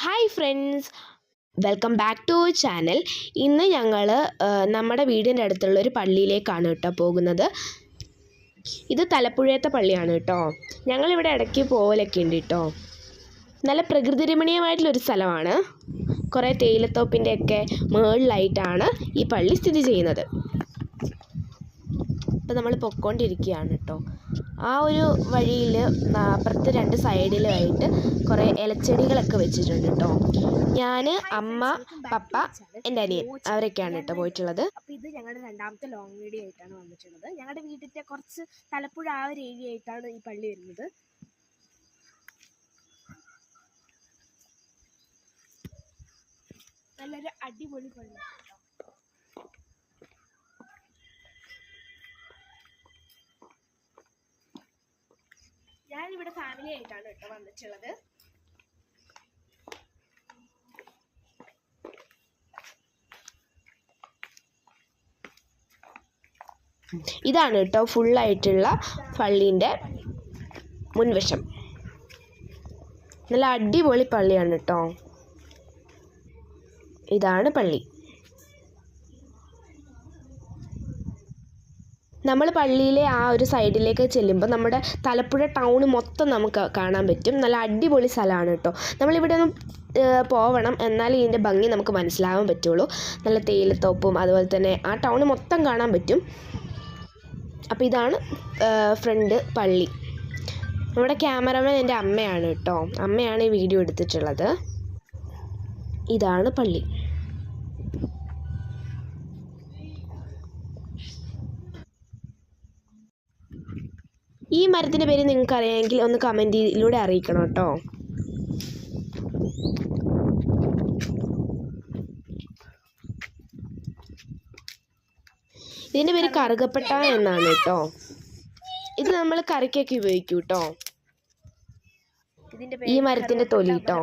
Hi friends, welcome back to our channel. ഇന്ന് ഞങ്ങൾ നമ്മുടെ വീടിൻ്റെ അടുത്തുള്ള ഒരു പള്ളിയിലേക്കാണ് കേട്ടോ പോകുന്നത്. ഇത് തലപ്പുഴയത്തെ പള്ളിയാണ് കേട്ടോ. ഞങ്ങളിവിടെ ഇടയ്ക്ക് പോകലൊക്കെ ഉണ്ട് കേട്ടോ. നല്ല പ്രകൃതി രമണീയമായിട്ടുള്ളൊരു സ്ഥലമാണ്. കുറേ തേയിലത്തോപ്പിൻ്റെയൊക്കെ മുകളിലായിട്ടാണ് ഈ പള്ളി സ്ഥിതി ചെയ്യുന്നത്. ഇപ്പം നമ്മൾ പൊയ്ക്കൊണ്ടിരിക്കുകയാണ് കേട്ടോ. ആ ഒരു വഴിയിൽ അപ്പുറത്ത് രണ്ട് സൈഡിലുമായിട്ട് കുറേ ഇലച്ചെടികളൊക്കെ വെച്ചിട്ടുണ്ട് കേട്ടോ. ഞാൻ, അമ്മ, പപ്പ, എൻ്റെ അനിയൻ അവരൊക്കെയാണ് കേട്ടോ പോയിട്ടുള്ളത്. അപ്പോൾ ഇത് ഞങ്ങളുടെ രണ്ടാമത്തെ ലോങ് വീഡിയോ ആയിട്ടാണ് വന്നിട്ടുള്ളത്. ഞങ്ങളുടെ വീട്ടിൻ്റെ കുറച്ച് തലപ്പുഴ ആ ഒരു ഏരിയ ആയിട്ടാണ് ഈ പള്ളി വരുന്നത്. നല്ലൊരു അടിപൊളി പള്ളി. ഞാനിവിടെ ഫാമിലി ആയിട്ടാണ് കേട്ടോ വന്നിട്ടുള്ളത്. ഇതാണ് കേട്ടോ ഫുള്ളായിട്ടുള്ള പള്ളീൻ്റെ മുൻവശം. നല്ല അടിപൊളി പള്ളിയാണ് കേട്ടോ. ഇതാണ് പള്ളി. നമ്മൾ പള്ളിയിലെ ആ ഒരു സൈഡിലേക്ക് ചെല്ലുമ്പോൾ നമ്മുടെ തലപ്പുഴ ടൗൺ മൊത്തം നമുക്ക് കാണാൻ പറ്റും. നല്ല അടിപൊളി സ്ഥലമാണ് കേട്ടോ. നമ്മളിവിടെ ഒന്ന് പോവണം, എന്നാലും ഇതിൻ്റെ ഭംഗി നമുക്ക് മനസ്സിലാവാൻ പറ്റുള്ളൂ. നല്ല തേയിലത്തോപ്പും അതുപോലെ തന്നെ ആ ടൗൺ മൊത്തം കാണാൻ പറ്റും. അപ്പോൾ ഇതാണ് ഫ്രണ്ട് പള്ളി. നമ്മുടെ ക്യാമറമാൻ എൻ്റെ അമ്മയാണ് കേട്ടോ. അമ്മയാണ് ഈ വീഡിയോ എടുത്തിട്ടുള്ളത്. ഇതാണ് പള്ളി. ഈ മരത്തിൻ്റെ പേര് നിങ്ങൾക്ക് അറിയാമെങ്കിൽ ഒന്ന് കമൻറ്റിലൂടെ അറിയിക്കണം കേട്ടോ. ഇതിൻ്റെ പേര് കറുകപ്പട്ട എന്നാണ് കേട്ടോ. ഇത് നമ്മൾ കറിക്കൊക്കെ ഉപയോഗിക്കും കേട്ടോ. ഈ മരത്തിൻ്റെ തൊലി കേട്ടോ,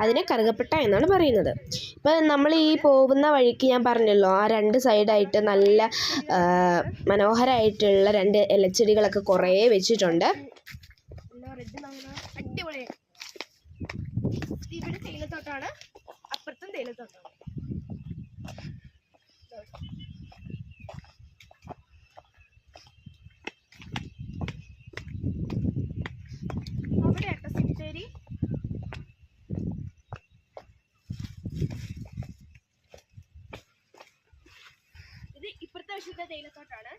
അതിനെ കറുകപ്പട്ട എന്നാണ് പറയുന്നത്. ഇപ്പം നമ്മൾ ഈ പോകുന്ന വഴിക്ക് ഞാൻ പറഞ്ഞല്ലോ, ആ രണ്ട് സൈഡായിട്ട് നല്ല മനോഹരമായിട്ടുള്ള രണ്ട് ഇലച്ചെടികളൊക്കെ കുറേ വെച്ചിട്ടുണ്ട്. അടിപൊളി. ഇവിടെ തേയിലത്തോട്ടാണ്, അപ്പുറത്തും തേയിലത്തോട്ടാണ്. അവിടെ സെമിത്തേരി. ഇത് ഇപ്പുറത്തെ വശത്തെ തേയിലത്തോട്ടാണ്.